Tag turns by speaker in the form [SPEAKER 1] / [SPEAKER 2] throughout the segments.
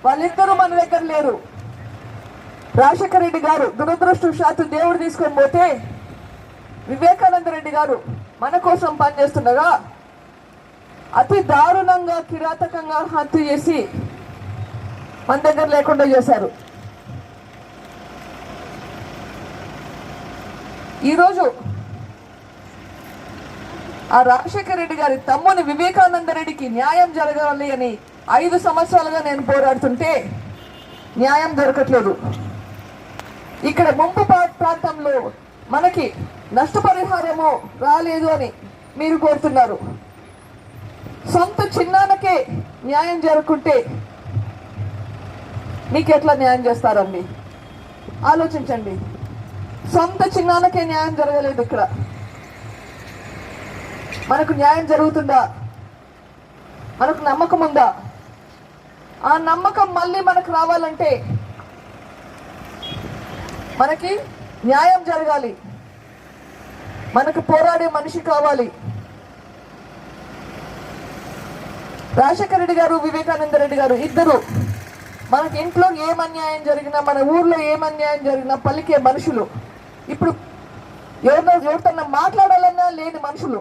[SPEAKER 1] వాళ్ళిద్దరూ మన దగ్గర లేరు. రాజశేఖర రెడ్డి గారు దురదృష్టవశాత్తు దేవుడు తీసుకొని పోతే, వివేకానంద రెడ్డి గారు మన కోసం పనిచేస్తుండగా అతి దారుణంగా కిరాతకంగా హత్య చేసి మన దగ్గర లేకుండా చేశారు. ఈరోజు ఆ రాజశేఖర రెడ్డి గారి తమ్ముని వివేకానంద రెడ్డికి న్యాయం జరగాలి అని 5 సంవత్సరాలుగా నేను పోరాడుతుంటే న్యాయం దొరకట్లేదు. ఇక్కడ ముంపు ప్రాంతంలో మనకి నష్టపరిహారము రాలేదు అని మీరు కోరుతున్నారు. సొంత చిన్నానకే న్యాయం జరుగుతుంటే మీకు ఎట్లా న్యాయం చేస్తారండి? ఆలోచించండి. సొంత చిన్నానకే న్యాయం జరగలేదు. ఇక్కడ మనకు న్యాయం జరుగుతుందా? మనకు నమ్మకం ఉందా? ఆ నమ్మకం మళ్ళీ మనకు రావాలంటే మనకి న్యాయం జరగాలి. మనకు పోరాడే మనిషి కావాలి. రాజశేఖర రెడ్డి గారు, వివేకానంద రెడ్డి గారు ఇద్దరు మనకి ఇంట్లో ఏం అన్యాయం జరిగినా, మన ఊర్లో ఏం అన్యాయం జరిగినా పలికే మనుషులు. ఇప్పుడు ఎవరితో మాట్లాడాలన్నా లేని మనుషులు.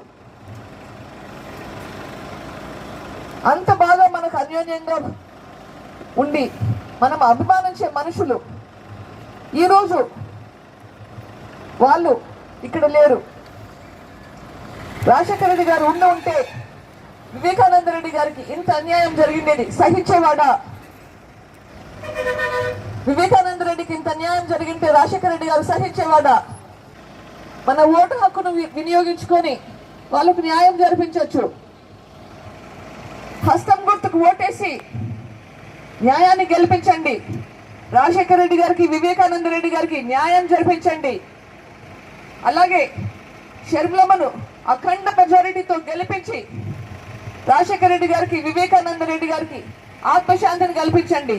[SPEAKER 1] అంత బాగా మనకు అన్యోన్యంగా ఉండి మనం అభిమానించే మనుషులు ఈరోజు వాళ్ళు ఇక్కడ లేరు. రాజశేఖర రెడ్డి గారు ఉంటే వివేకానంద రెడ్డి గారికి ఇంత అన్యాయం జరిగిండేది సహించేవాడా? వివేకానంద రెడ్డికి ఇంత అన్యాయం జరిగింటే రాజశేఖర రెడ్డి గారు సహించేవాడా? మన ఓటు హక్కును వినియోగించుకొని వాళ్ళకు న్యాయం జరిపించవచ్చు. హస్తం గుర్తుకు ఓటేసి న్యాయాన్ని గెలిపించండి. రాజశేఖర రెడ్డి గారికి, వివేకానంద రెడ్డి గారికి న్యాయం జరిపించండి. అలాగే షర్మిలమ్మను అఖండ మెజారిటీతో గెలిపించి రాజశేఖర రెడ్డి గారికి, వివేకానంద రెడ్డి గారికి ఆత్మశాంతిని కల్పించండి.